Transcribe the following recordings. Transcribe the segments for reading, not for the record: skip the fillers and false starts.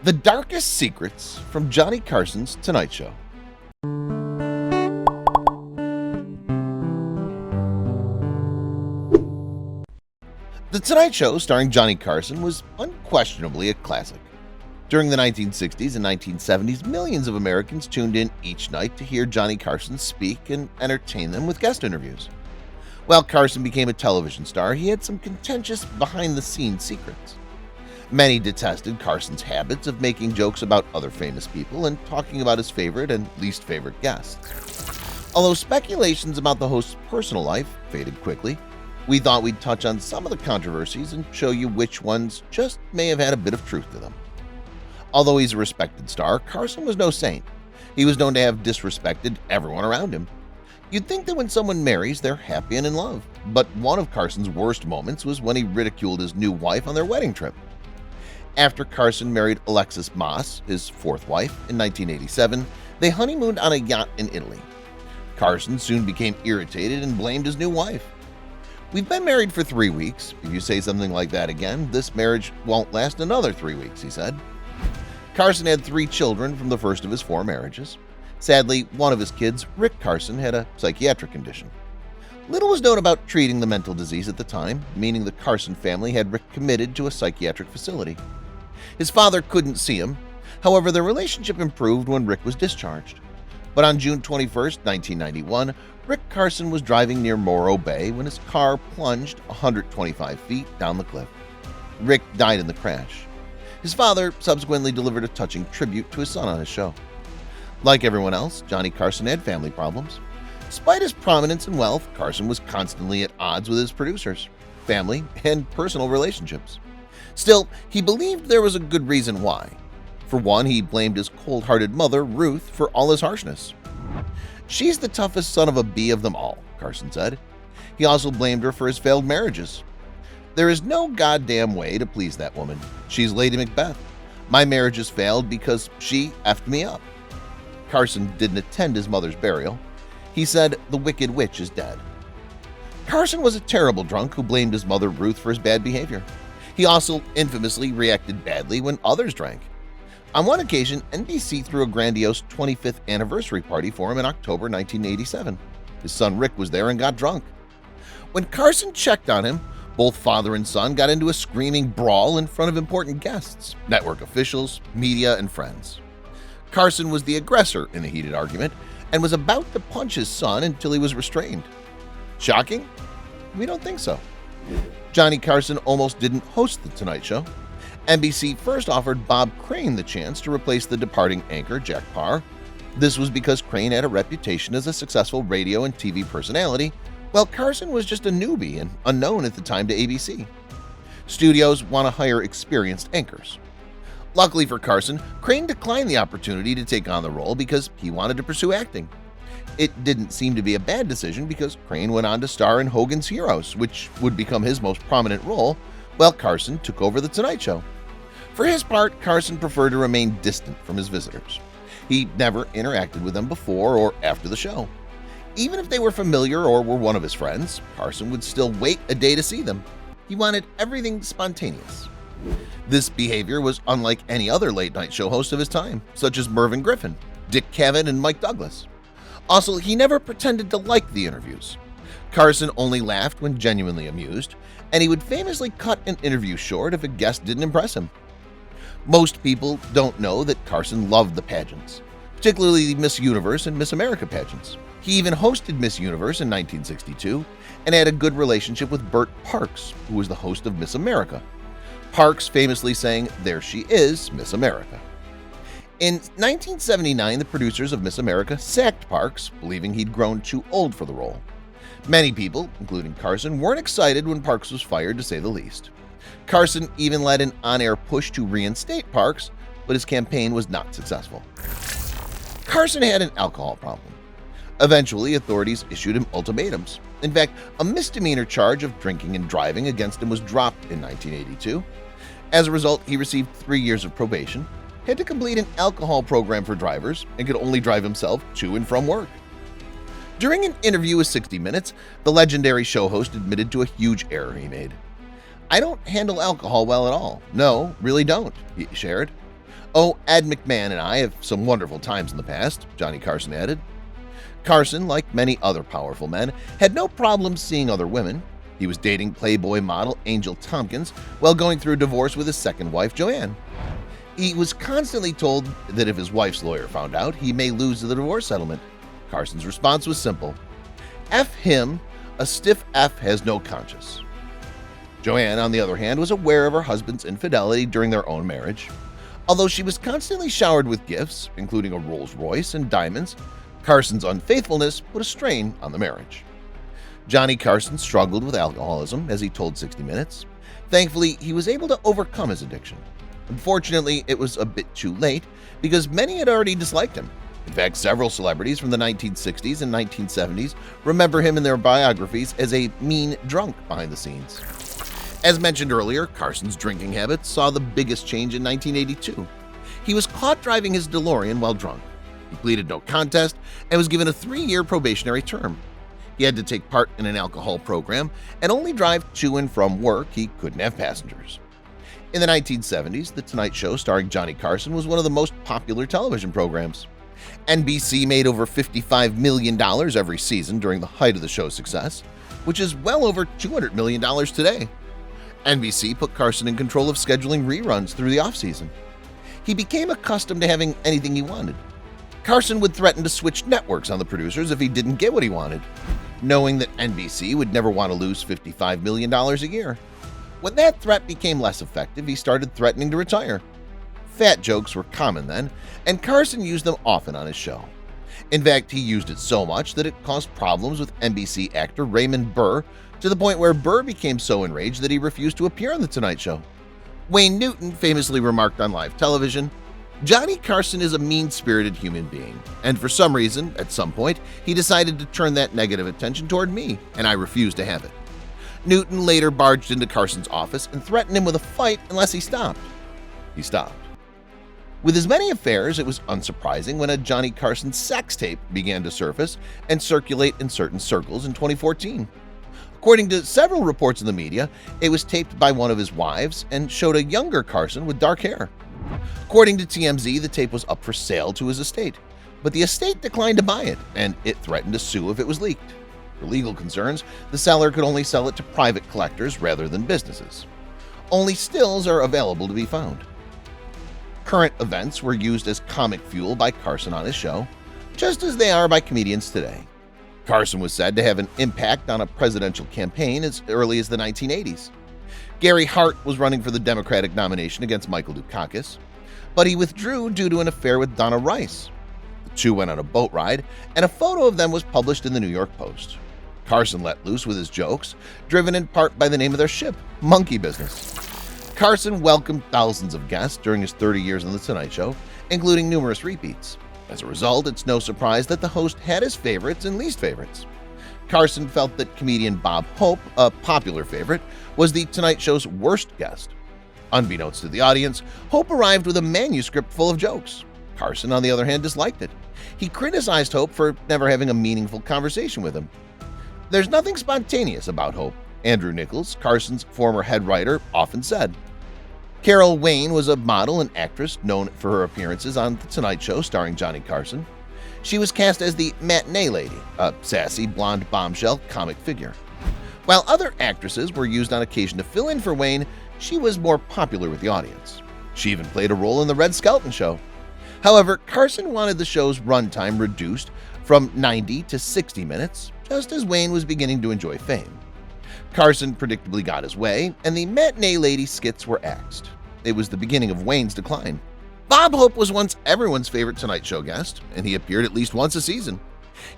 The Darkest Secrets from Johnny Carson's Tonight Show. The Tonight Show starring Johnny Carson was unquestionably a classic. During the 1960s and 1970s, millions of Americans tuned in each night to hear Johnny Carson speak and entertain them with guest interviews. While Carson became a television star, he had some contentious behind-the-scenes secrets. Many detested Carson's habits of making jokes about other famous people and talking about his favorite and least favorite guests. Although speculations about the host's personal life faded quickly, we thought we'd touch on some of the controversies and show you which ones just may have had a bit of truth to them. Although he's a respected star, Carson was no saint. He was known to have disrespected everyone around him. You'd think that when someone marries, they're happy and in love, but one of Carson's worst moments was when he ridiculed his new wife on their wedding trip. After Carson married Alexis Moss, his fourth wife, in 1987, they honeymooned on a yacht in Italy. Carson soon became irritated and blamed his new wife. "We've been married for 3 weeks. If you say something like that again, this marriage won't last another 3 weeks," he said. Carson had 3 children from the first of his 4 marriages. Sadly, one of his kids, Rick Carson, had a psychiatric condition. Little was known about treating the mental disease at the time, meaning the Carson family had Rick committed to a psychiatric facility. His father couldn't see him. However, their relationship improved when Rick was discharged. But on June 21, 1991, Rick Carson was driving near Morro Bay when his car plunged 125 feet down the cliff. Rick died in the crash. His father subsequently delivered a touching tribute to his son on his show. Like everyone else, Johnny Carson had family problems. Despite his prominence and wealth, Carson was constantly at odds with his producers, family, and personal relationships. Still, he believed there was a good reason why. For one, he blamed his cold-hearted mother, Ruth, for all his harshness. "She's the toughest son of a bee of them all," Carson said. He also blamed her for his failed marriages. "There is no goddamn way to please that woman. She's Lady Macbeth. My marriages failed because she effed me up." Carson didn't attend his mother's burial. He said, "The wicked witch is dead." Carson was a terrible drunk who blamed his mother, Ruth, for his bad behavior. He also infamously reacted badly when others drank. On one occasion, NBC threw a grandiose 25th anniversary party for him in October 1987. His son Rick was there and got drunk. When Carson checked on him, both father and son got into a screaming brawl in front of important guests, network officials, media, and friends. Carson was the aggressor in the heated argument and was about to punch his son until he was restrained. Shocking? We don't think so. Johnny Carson almost didn't host The Tonight Show. NBC first offered Bob Crane the chance to replace the departing anchor Jack Paar. This was because Crane had a reputation as a successful radio and TV personality, while Carson was just a newbie and unknown at the time to ABC. Studios want to hire experienced anchors. Luckily for Carson, Crane declined the opportunity to take on the role because he wanted to pursue acting. It didn't seem to be a bad decision because Crane went on to star in Hogan's Heroes, which would become his most prominent role, while Carson took over The Tonight Show. For his part, Carson preferred to remain distant from his visitors. He never interacted with them before or after the show. Even if they were familiar or were one of his friends, Carson would still wait a day to see them. He wanted everything spontaneous. This behavior was unlike any other late-night show host of his time, such as Mervyn Griffin, Dick Cavett, and Mike Douglas. Also, he never pretended to like the interviews. Carson only laughed when genuinely amused, and he would famously cut an interview short if a guest didn't impress him. Most people don't know that Carson loved the pageants, particularly the Miss Universe and Miss America pageants. He even hosted Miss Universe in 1962 and had a good relationship with Bert Parks, who was the host of Miss America. Parks famously sang, "There she is, Miss America." In 1979, the producers of Miss America sacked Parks, believing he'd grown too old for the role. Many people, including Carson, weren't excited when Parks was fired, to say the least. Carson even led an on-air push to reinstate Parks, but his campaign was not successful. Carson had an alcohol problem. Eventually, authorities issued him ultimatums. In fact, a misdemeanor charge of drinking and driving against him was dropped in 1982. As a result, he received 3 years of probation, had to complete an alcohol program for drivers, and could only drive himself to and from work. During an interview with 60 Minutes, the legendary show host admitted to a huge error he made. "I don't handle alcohol well at all. No, really don't," he shared. "Oh, Ed McMahon and I have some wonderful times in the past," Johnny Carson added. Carson, like many other powerful men, had no problem seeing other women. He was dating Playboy model Angel Tompkins while going through a divorce with his second wife, Joanne. He was constantly told that if his wife's lawyer found out, he may lose the divorce settlement. Carson's response was simple: "F him, a stiff F has no conscience." Joanne, on the other hand, was aware of her husband's infidelity during their own marriage. Although she was constantly showered with gifts, including a Rolls Royce and diamonds, Carson's unfaithfulness put a strain on the marriage. Johnny Carson struggled with alcoholism, as he told 60 Minutes. Thankfully, he was able to overcome his addiction. Unfortunately, it was a bit too late because many had already disliked him. In fact, several celebrities from the 1960s and 1970s remember him in their biographies as a mean drunk behind the scenes. As mentioned earlier, Carson's drinking habits saw the biggest change in 1982. He was caught driving his DeLorean while drunk. He pleaded no contest and was given a 3-year probationary term. He had to take part in an alcohol program and only drive to and from work. He couldn't have passengers. In the 1970s, The Tonight Show starring Johnny Carson was one of the most popular television programs. NBC made over $55 million every season during the height of the show's success, which is well over $200 million today. NBC put Carson in control of scheduling reruns through the off-season. He became accustomed to having anything he wanted. Carson would threaten to switch networks on the producers if he didn't get what he wanted, knowing that NBC would never want to lose $55 million a year. When that threat became less effective, he started threatening to retire. Fat jokes were common then, and Carson used them often on his show. In fact, he used it so much that it caused problems with NBC actor Raymond Burr, to the point where Burr became so enraged that he refused to appear on The Tonight Show. Wayne Newton famously remarked on live television, "Johnny Carson is a mean-spirited human being, and for some reason, at some point, he decided to turn that negative attention toward me, and I refused to have it." Newton later barged into Carson's office and threatened him with a fight unless he stopped. He stopped. With his many affairs, it was unsurprising when a Johnny Carson sex tape began to surface and circulate in certain circles in 2014. According to several reports in the media, it was taped by one of his wives and showed a younger Carson with dark hair. According to TMZ, the tape was up for sale to his estate, but the estate declined to buy it, and it threatened to sue if it was leaked. For legal concerns, the seller could only sell it to private collectors rather than businesses. Only stills are available to be found. Current events were used as comic fuel by Carson on his show, just as they are by comedians today. Carson was said to have an impact on a presidential campaign as early as the 1980s. Gary Hart was running for the Democratic nomination against Michael Dukakis, but he withdrew due to an affair with Donna Rice. The two went on a boat ride, and a photo of them was published in the New York Post. Carson let loose with his jokes, driven in part by the name of their ship, Monkey Business. Carson welcomed thousands of guests during his 30 years on The Tonight Show, including numerous repeats. As a result, it's no surprise that the host had his favorites and least favorites. Carson felt that comedian Bob Hope, a popular favorite, was The Tonight Show's worst guest. Unbeknownst to the audience, Hope arrived with a manuscript full of jokes. Carson, on the other hand, disliked it. He criticized Hope for never having a meaningful conversation with him. "There's nothing spontaneous about Hope," Andrew Nichols, Carson's former head writer, often said. Carol Wayne was a model and actress known for her appearances on The Tonight Show starring Johnny Carson. She was cast as the Matinee Lady, a sassy blonde bombshell comic figure. While other actresses were used on occasion to fill in for Wayne, she was more popular with the audience. She even played a role in The Red Skelton Show. However, Carson wanted the show's runtime reduced from 90 to 60 minutes, just as Wayne was beginning to enjoy fame. Carson predictably got his way, and the Matinee Lady skits were axed. It was the beginning of Wayne's decline. Bob Hope was once everyone's favorite Tonight Show guest, and he appeared at least once a season.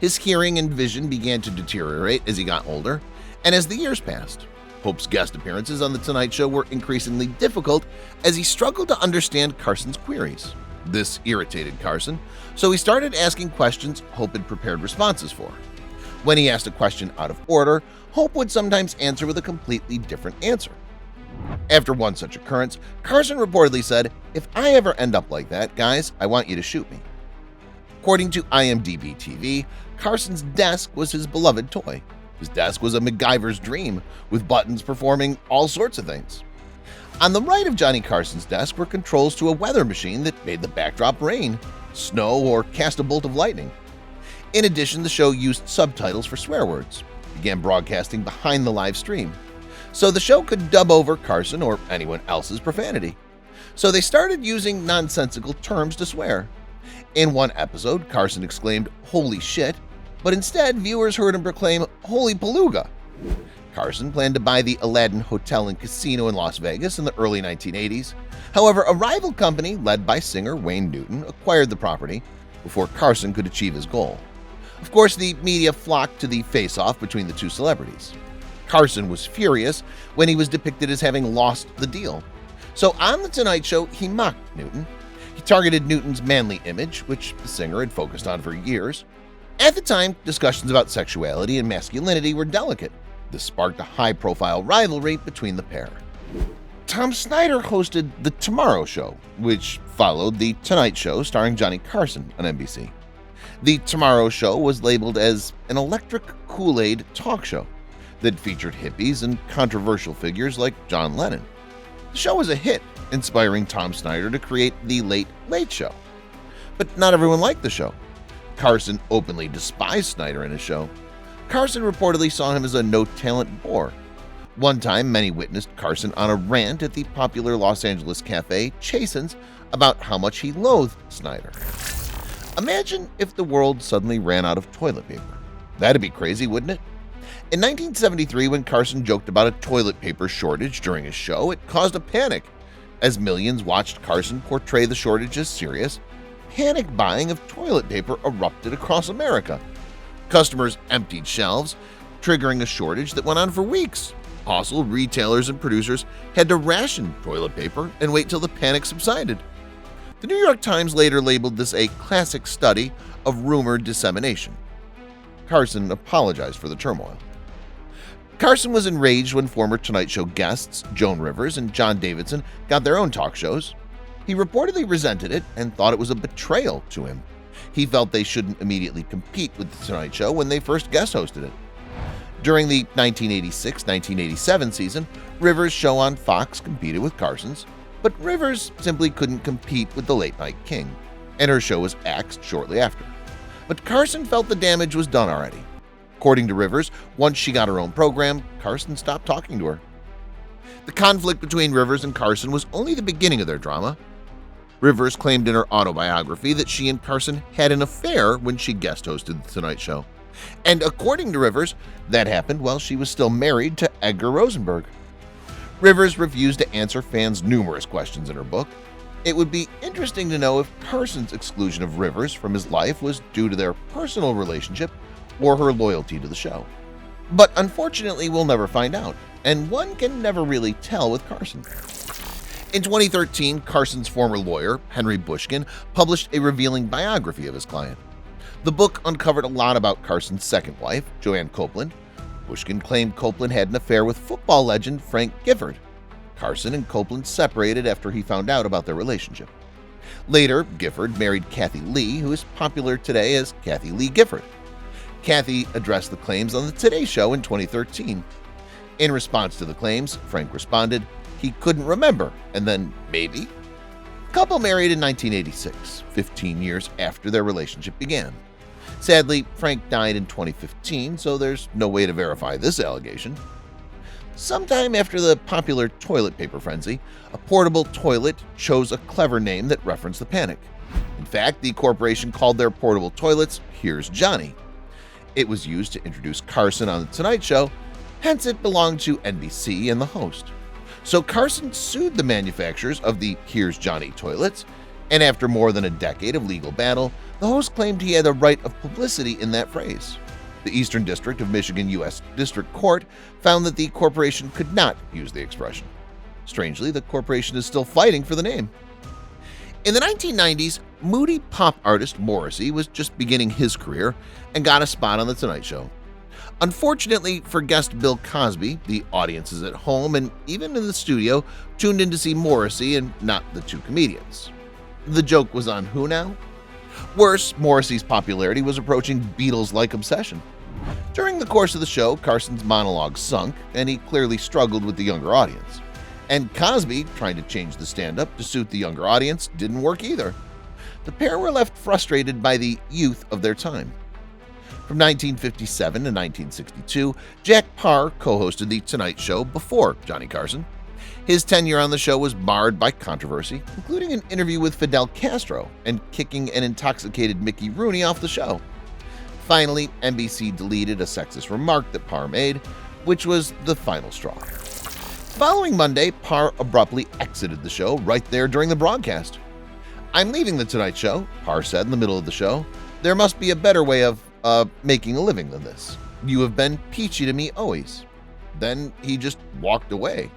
His hearing and vision began to deteriorate as he got older, and as the years passed, Hope's guest appearances on The Tonight Show were increasingly difficult as he struggled to understand Carson's queries. This irritated Carson, so he started asking questions Hope had prepared responses for. When he asked a question out of order, Hope would sometimes answer with a completely different answer. After one such occurrence, Carson reportedly said, "If I ever end up like that, guys, I want you to shoot me." According to IMDb TV, Carson's desk was his beloved toy. His desk was a MacGyver's dream, with buttons performing all sorts of things. On the right of Johnny Carson's desk were controls to a weather machine that made the backdrop rain, snow, or cast a bolt of lightning. In addition, the show used subtitles for swear words, began broadcasting behind the live stream, so the show could dub over Carson or anyone else's profanity. So they started using nonsensical terms to swear. In one episode, Carson exclaimed, "Holy shit," but instead viewers heard him proclaim, "Holy Beluga." Carson planned to buy the Aladdin Hotel and Casino in Las Vegas in the early 1980s. However, a rival company led by singer Wayne Newton acquired the property before Carson could achieve his goal. Of course, the media flocked to the face-off between the two celebrities. Carson was furious when he was depicted as having lost the deal. So on The Tonight Show, he mocked Newton. He targeted Newton's manly image, which the singer had focused on for years. At the time, discussions about sexuality and masculinity were delicate. This sparked a high-profile rivalry between the pair. Tom Snyder hosted The Tomorrow Show, which followed The Tonight Show starring Johnny Carson on NBC. The Tomorrow Show was labeled as an electric Kool-Aid talk show that featured hippies and controversial figures like John Lennon. The show was a hit, inspiring Tom Snyder to create The Late Late Show. But not everyone liked the show. Carson openly despised Snyder in his show. Carson reportedly saw him as a no-talent bore. One time, many witnessed Carson on a rant at the popular Los Angeles cafe Chasen's about how much he loathed Snyder. Imagine if the world suddenly ran out of toilet paper. That'd be crazy, wouldn't it? In 1973, when Carson joked about a toilet paper shortage during his show, it caused a panic. As millions watched Carson portray the shortage as serious, panic buying of toilet paper erupted across America. Customers emptied shelves, triggering a shortage that went on for weeks. Also, retailers and producers had to ration toilet paper and wait till the panic subsided. The New York Times later labeled this a classic study of rumored dissemination. Carson apologized for the turmoil. Carson was enraged when former Tonight Show guests Joan Rivers and John Davidson got their own talk shows. He reportedly resented it and thought it was a betrayal to him. He felt they shouldn't immediately compete with The Tonight Show when they first guest hosted it. During the 1986-1987 season, Rivers' show on Fox competed with Carson's, but Rivers simply couldn't compete with the Late Night King, and her show was axed shortly after. But Carson felt the damage was done already. According to Rivers, once she got her own program, Carson stopped talking to her. The conflict between Rivers and Carson was only the beginning of their drama. Rivers claimed in her autobiography that she and Carson had an affair when she guest hosted The Tonight Show. And according to Rivers, that happened while she was still married to Edgar Rosenberg. Rivers refused to answer fans' numerous questions in her book. It would be interesting to know if Carson's exclusion of Rivers from his life was due to their personal relationship or her loyalty to the show. But unfortunately, we'll never find out, and one can never really tell with Carson. In 2013, Carson's former lawyer, Henry Bushkin, published a revealing biography of his client. The book uncovered a lot about Carson's second wife, Joanne Copeland. Bushkin claimed Copeland had an affair with football legend Frank Gifford. Carson and Copeland separated after he found out about their relationship. Later, Gifford married Kathy Lee, who is popular today as Kathy Lee Gifford. Kathy addressed the claims on the Today Show in 2013. In response to the claims, Frank responded, he couldn't remember, and then maybe. The couple married in 1986, 15 years after their relationship began. Sadly, Frank died in 2015, so there's no way to verify this allegation. Sometime after the popular toilet paper frenzy, a portable toilet chose a clever name that referenced the panic. In fact, the corporation called their portable toilets Here's Johnny. It was used to introduce Carson on The Tonight Show, hence it belonged to NBC and the host. So Carson sued the manufacturers of the Here's Johnny toilets, and after more than a decade of legal battle, the host claimed he had a right of publicity in that phrase. The Eastern District of Michigan U.S. District Court found that the corporation could not use the expression. Strangely, the corporation is still fighting for the name. In the 1990s, moody pop artist Morrissey was just beginning his career and got a spot on The Tonight Show. Unfortunately for guest Bill Cosby, the audiences at home and even in the studio tuned in to see Morrissey and not the two comedians. The joke was on who now? Worse, Morrissey's popularity was approaching Beatles-like obsession. During the course of the show, Carson's monologue sunk, and he clearly struggled with the younger audience. And Cosby, trying to change the stand-up to suit the younger audience, didn't work either. The pair were left frustrated by the youth of their time. From 1957 to 1962, Jack Paar co-hosted The Tonight Show before Johnny Carson. His tenure on the show was marred by controversy, including an interview with Fidel Castro and kicking an intoxicated Mickey Rooney off the show. Finally, NBC deleted a sexist remark that Paar made, which was the final straw. The following Monday, Paar abruptly exited the show right there during the broadcast. "I'm leaving The Tonight Show," Paar said in the middle of the show. "There must be a better way of making a living than this. You have been peachy to me always." Then he just walked away.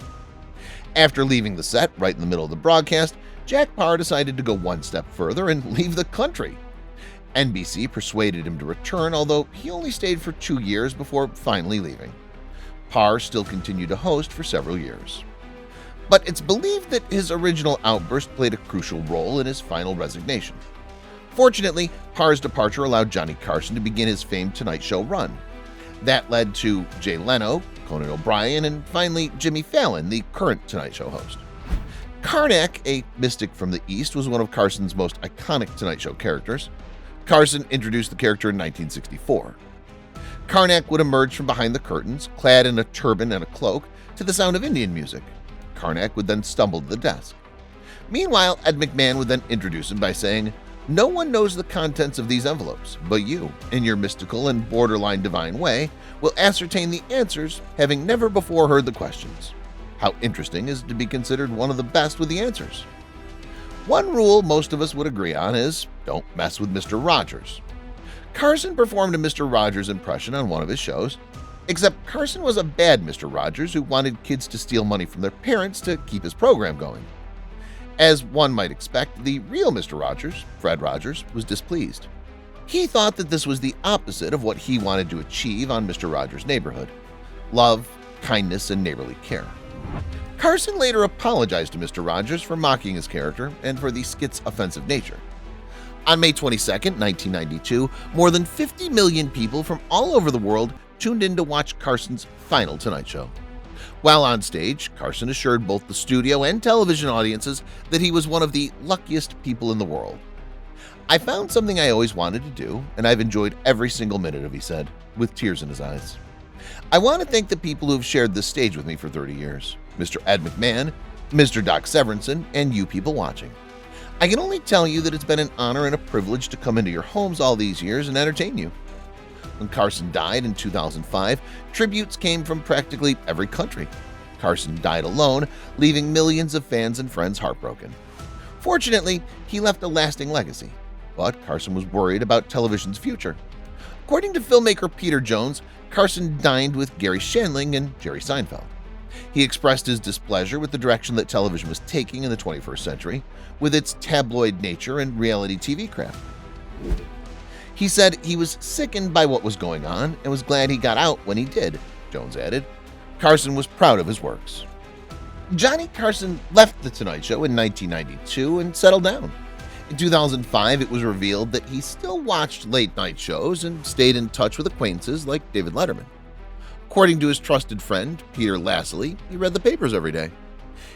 After leaving the set right in the middle of the broadcast, Jack Paar decided to go one step further and leave the country. NBC persuaded him to return, although he only stayed for 2 years before finally leaving. Paar still continued to host for several years. But it's believed that his original outburst played a crucial role in his final resignation. Fortunately, Parr's departure allowed Johnny Carson to begin his famed Tonight Show run. That led to Jay Leno, Conan O'Brien, and finally Jimmy Fallon, the current Tonight Show host. Karnak, a mystic from the East, was one of Carson's most iconic Tonight Show characters. Carson introduced the character in 1964. Karnak would emerge from behind the curtains, clad in a turban and a cloak, to the sound of Indian music. Karnak would then stumble to the desk. Meanwhile, Ed McMahon would then introduce him by saying, "No one knows the contents of these envelopes, but you, in your mystical and borderline divine way, will ascertain the answers, having never before heard the questions. How interesting is to be considered one of the best with the answers." One rule most of us would agree on is, don't mess with Mr. Rogers. Carson performed a Mr. Rogers impression on one of his shows, except Carson was a bad Mr. Rogers who wanted kids to steal money from their parents to keep his program going. As one might expect, the real Mr. Rogers, Fred Rogers, was displeased. He thought that this was the opposite of what he wanted to achieve on Mr. Rogers' Neighborhood: love, kindness, and neighborly care. Carson later apologized to Mr. Rogers for mocking his character and for the skit's offensive nature. On May 22, 1992, more than 50 million people from all over the world tuned in to watch Carson's final Tonight Show. While on stage, Carson assured both the studio and television audiences that he was one of the luckiest people in the world. "I found something I always wanted to do, and I've enjoyed every single minute of," he said, with tears in his eyes. "I want to thank the people who have shared this stage with me for 30 years, Mr. Ed McMahon, Mr. Doc Severinsen, and you people watching. I can only tell you that it's been an honor and a privilege to come into your homes all these years and entertain you." When Carson died in 2005, tributes came from practically every country. Carson died alone, leaving millions of fans and friends heartbroken. Fortunately, he left a lasting legacy, but Carson was worried about television's future. According to filmmaker Peter Jones, Carson dined with Gary Shandling and Jerry Seinfeld. He expressed his displeasure with the direction that television was taking in the 21st century, with its tabloid nature and reality TV crap. He said he was sickened by what was going on and was glad he got out when he did, Jones added. Carson was proud of his works. Johnny Carson left The Tonight Show in 1992 and settled down. In 2005, it was revealed that he still watched late-night shows and stayed in touch with acquaintances like David Letterman. According to his trusted friend, Peter Lassily, he read the papers every day.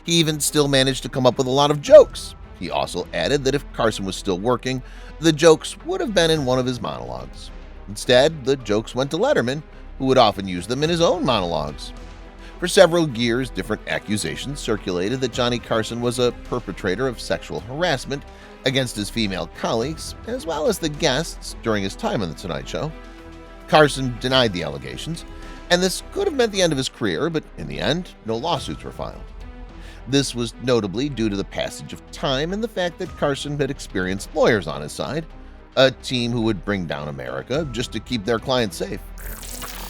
He even still managed to come up with a lot of jokes. He also added that if Carson was still working, the jokes would have been in one of his monologues. Instead, the jokes went to Letterman, who would often use them in his own monologues. For several years, different accusations circulated that Johnny Carson was a perpetrator of sexual harassment against his female colleagues, as well as the guests during his time on The Tonight Show. Carson denied the allegations, and this could have meant the end of his career, but in the end, no lawsuits were filed. This was notably due to the passage of time and the fact that Carson had experienced lawyers on his side, a team who would bring down America just to keep their clients safe.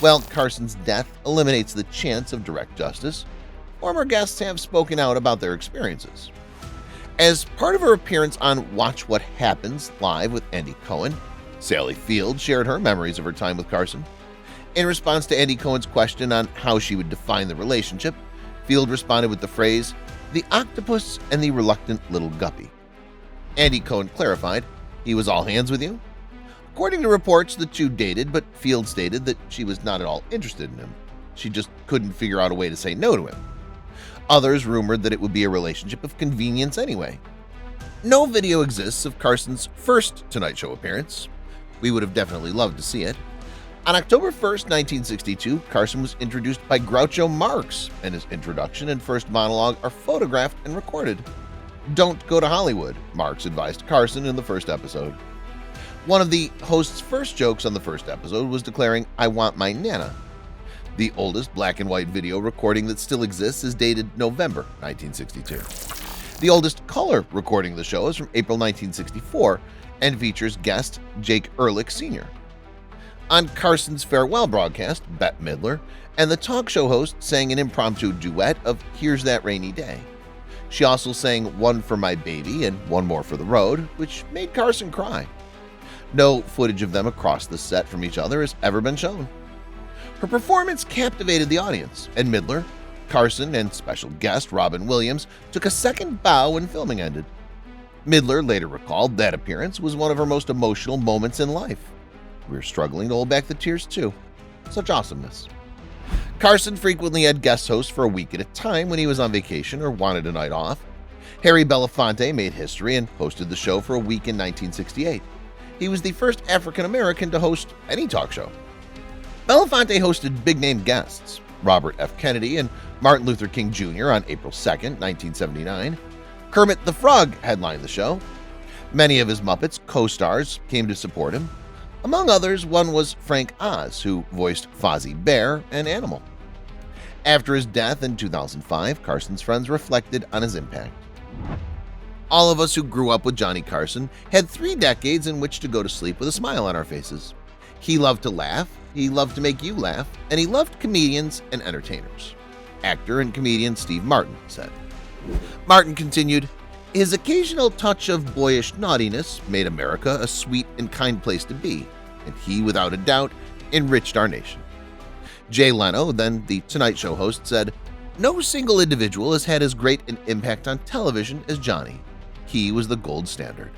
While Carson's death eliminates the chance of direct justice, former guests have spoken out about their experiences. As part of her appearance on Watch What Happens live with Andy Cohen, Sally Field shared her memories of her time with Carson. In response to Andy Cohen's question on how she would define the relationship, Field responded with the phrase, "the octopus and the reluctant little guppy." Andy Cohen clarified, "He was all hands with you?" According to reports, the two dated, but Field stated that she was not at all interested in him. She just couldn't figure out a way to say no to him. Others rumored that it would be a relationship of convenience anyway. No video exists of Carson's first Tonight Show appearance. We would have definitely loved to see it. On October 1st, 1962, Carson was introduced by Groucho Marx, and his introduction and first monologue are photographed and recorded. "Don't go to Hollywood," Marx advised Carson in the first episode. One of the host's first jokes on the first episode was declaring, "I want my Nana." The oldest black and white video recording that still exists is dated November 1962. The oldest color recording of the show is from April 1964 and features guest Jake Ehrlich Sr. On Carson's farewell broadcast, Bette Midler and the talk show host sang an impromptu duet of "Here's That Rainy Day." She also sang "One for My Baby" and "One More for the Road," which made Carson cry. No footage of them across the set from each other has ever been shown. Her performance captivated the audience, and Midler, Carson, and special guest Robin Williams took a second bow when filming ended. Midler later recalled that appearance was one of her most emotional moments in life. We were struggling to hold back the tears too. Such awesomeness. Carson frequently had guest hosts for a week at a time when he was on vacation or wanted a night off. Harry Belafonte made history and hosted the show for a week in 1968. He was the first African-American to host any talk show. Belafonte hosted big-name guests, Robert F. Kennedy and Martin Luther King Jr. on April 2, 1979. Kermit the Frog headlined the show. Many of his Muppets co-stars came to support him. Among others, one was Frank Oz, who voiced Fozzie Bear and Animal. After his death in 2005, Carson's friends reflected on his impact. All of us who grew up with Johnny Carson had 3 decades in which to go to sleep with a smile on our faces. He loved to laugh, he loved to make you laugh, and he loved comedians and entertainers. Actor and comedian Steve Martin said. Martin continued, "His occasional touch of boyish naughtiness made America a sweet and kind place to be, and he, without a doubt, enriched our nation." Jay Leno, then the Tonight Show host, said, "No single individual has had as great an impact on television as Johnny. He was the gold standard."